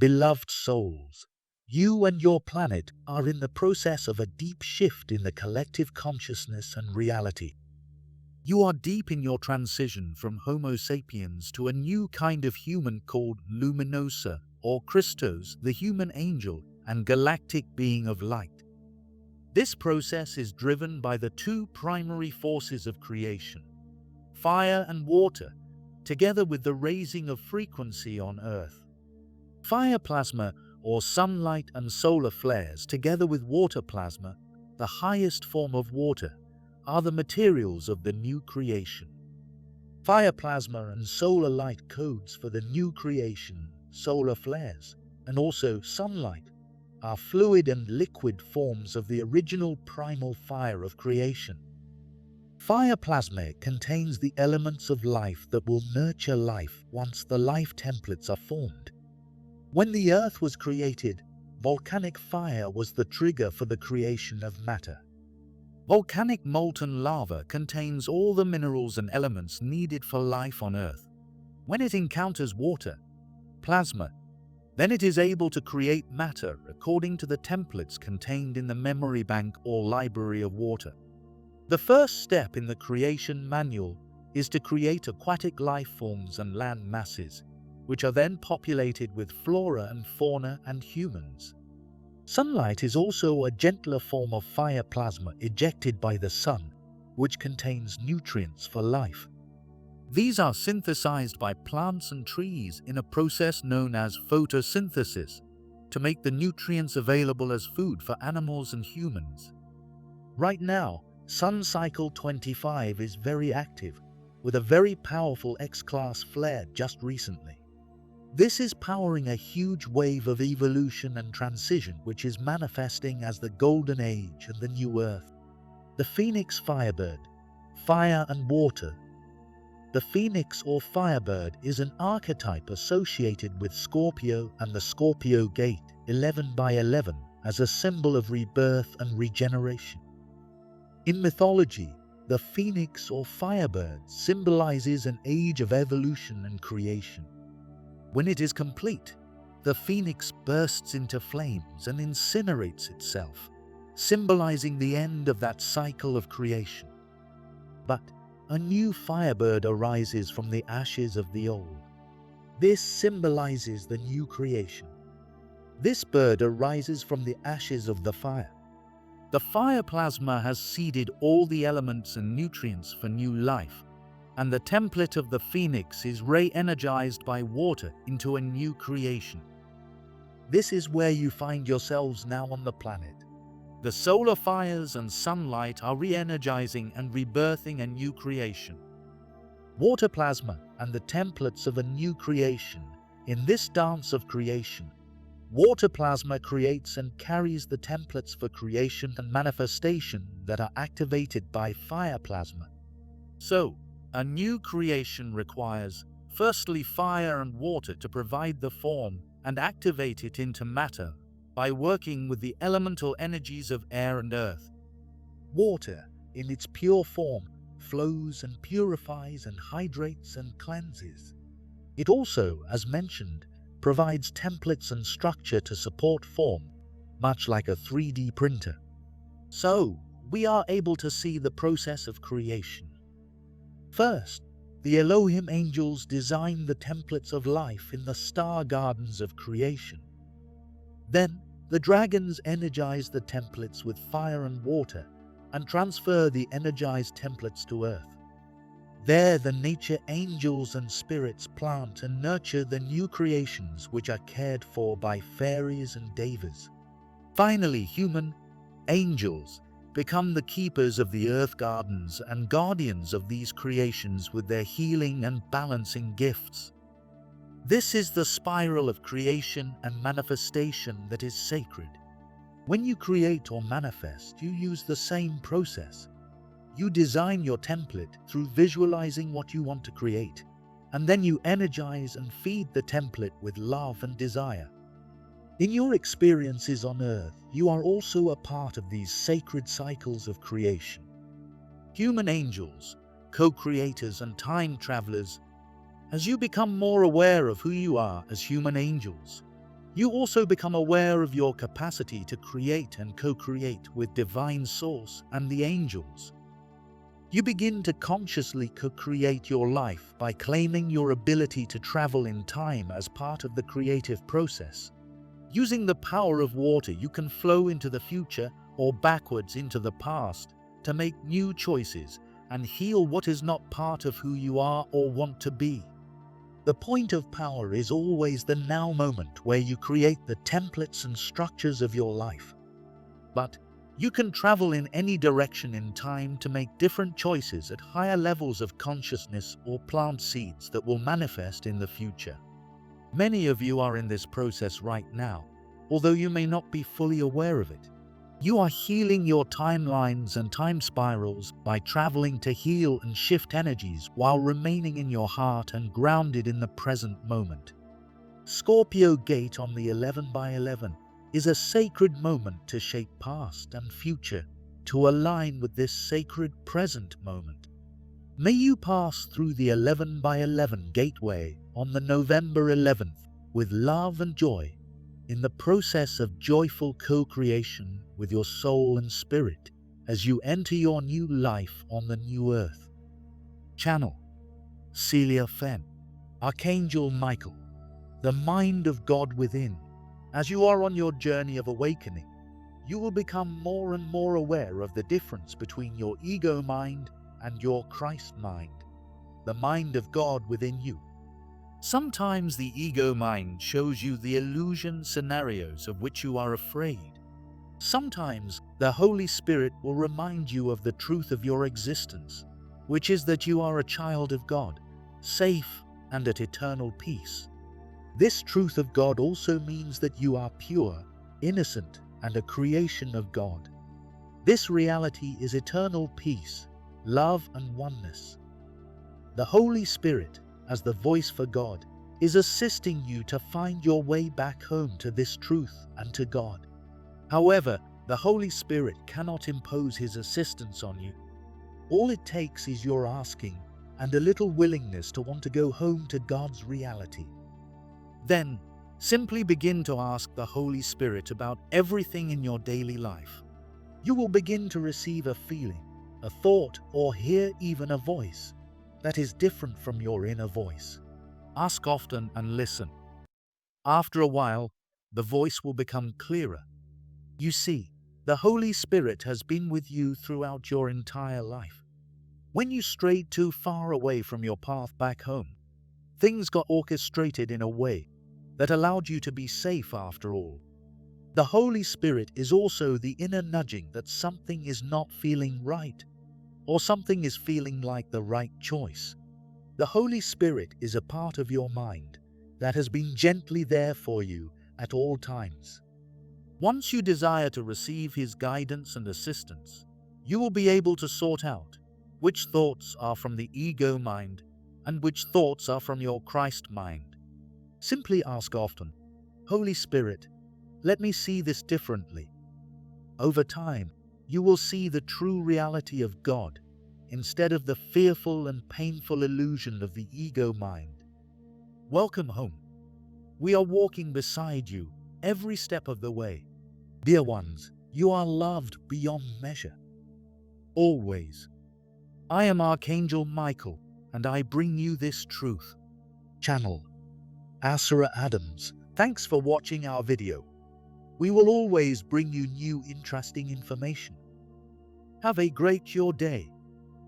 Beloved souls, you and your planet are in the process of a deep shift in the collective consciousness and reality. You are deep in your transition from Homo sapiens to a new kind of human called Luminosa, or Christos, the human angel and galactic being of light. This process is driven by the two primary forces of creation, fire and water, together with the raising of frequency on Earth. Fire plasma, or sunlight and solar flares, together with water plasma, the highest form of water, are the materials of the new creation. Fire plasma and solar light codes for the new creation, solar flares, and also sunlight, are fluid and liquid forms of the original primal fire of creation. Fire plasma contains the elements of life that will nurture life once the life templates are formed. When the Earth was created, volcanic fire was the trigger for the creation of matter. Volcanic molten lava contains all the minerals and elements needed for life on Earth. When it encounters water, plasma, then it is able to create matter according to the templates contained in the memory bank or library of water. The first step in the creation manual is to create aquatic life forms and land masses, which are then populated with flora and fauna and humans. Sunlight is also a gentler form of fire plasma ejected by the sun, which contains nutrients for life. These are synthesized by plants and trees in a process known as photosynthesis to make the nutrients available as food for animals and humans. Right now, Sun Cycle 25 is very active, with a very powerful X-class flare just recently. This is powering a huge wave of evolution and transition which is manifesting as the Golden Age and the New Earth. The Phoenix Firebird, Fire and Water. The Phoenix or Firebird is an archetype associated with Scorpio and the Scorpio Gate 11 by 11 as a symbol of rebirth and regeneration. In mythology, the Phoenix or Firebird symbolizes an age of evolution and creation. When it is complete, the phoenix bursts into flames and incinerates itself, symbolizing the end of that cycle of creation. But a new firebird arises from the ashes of the old. This symbolizes the new creation. This bird arises from the ashes of the fire. The fire plasma has seeded all the elements and nutrients for new life, and the template of the phoenix is re-energized by water into a new creation. This is where you find yourselves now on the planet. The solar fires and sunlight are re-energizing and rebirthing a new creation. Water plasma and the templates of a new creation. In this dance of creation, water plasma creates and carries the templates for creation and manifestation that are activated by fire plasma. So, a new creation requires, firstly, fire and water to provide the form and activate it into matter by working with the elemental energies of air and earth. Water, in its pure form, flows and purifies and hydrates and cleanses. It also, as mentioned, provides templates and structure to support form, much like a 3D printer. So, we are able to see the process of creation. First, the Elohim angels design the templates of life in the star gardens of creation. Then, the dragons energize the templates with fire and water and transfer the energized templates to earth. There, the nature angels and spirits plant and nurture the new creations which are cared for by fairies and devas. Finally, human angels become the keepers of the earth gardens and guardians of these creations with their healing and balancing gifts. This is the spiral of creation and manifestation that is sacred. When you create or manifest, you use the same process. You design your template through visualizing what you want to create, and then you energize and feed the template with love and desire. In your experiences on Earth, you are also a part of these sacred cycles of creation. Human angels, co-creators and time travelers, as you become more aware of who you are as human angels, You also become aware of your capacity to create and co-create with Divine Source and the angels. You begin to consciously co-create your life by claiming your ability to travel in time as part of the creative process. Using the power of water, you can flow into the future or backwards into the past to make new choices and heal what is not part of who you are or want to be. The point of power is always the now moment where you create the templates and structures of your life. But you can travel in any direction in time to make different choices at higher levels of consciousness or plant seeds that will manifest in the future. Many of you are in this process right now, although you may not be fully aware of it. You are healing your timelines and time spirals by traveling to heal and shift energies while remaining in your heart and grounded in the present moment. Scorpio Gate on the 11 by 11 is a sacred moment to shape past and future to align with this sacred present moment. May you pass through the 11 by 11 gateway on the November 11th with love and joy in the process of joyful co-creation with your soul and spirit as you enter your new life on the new earth. Channel Celia Fenn, Archangel Michael, the mind of God within. As you are on your journey of awakening, you will become more and more aware of the difference between your ego mind and your Christ mind, the mind of God within you. Sometimes the ego mind shows you the illusion scenarios of which you are afraid. Sometimes the Holy Spirit will remind you of the truth of your existence, which is that you are a child of God, safe and at eternal peace. This truth of God also means that you are pure, innocent, and a creation of God. This reality is eternal peace, love, and oneness. The Holy Spirit, as the voice for God, is assisting you to find your way back home to this truth and to God. However, the Holy Spirit cannot impose His assistance on you. All it takes is your asking and a little willingness to want to go home to God's reality. Then, simply begin to ask the Holy Spirit about everything in your daily life. You will begin to receive a feeling, a thought, or hear even a voice that is different from your inner voice. Ask often and listen. After a while, the voice will become clearer. You see, the Holy Spirit has been with you throughout your entire life. When you strayed too far away from your path back home, things got orchestrated in a way that allowed you to be safe after all. The Holy Spirit is also the inner nudging that something is not feeling right, or something is feeling like the right choice. The Holy Spirit is a part of your mind that has been gently there for you at all times. Once you desire to receive His guidance and assistance, you will be able to sort out which thoughts are from the ego mind and which thoughts are from your Christ mind. Simply ask often, Holy Spirit, let me see this differently. Over time, you will see the true reality of God instead of the fearful and painful illusion of the ego mind. Welcome home. We are walking beside you every step of the way. Dear ones, you are loved beyond measure. Always. I am Archangel Michael, and I bring you this truth. Channel Asura Adams. Thanks for watching our video. We will always bring you new interesting information. Have a great your day.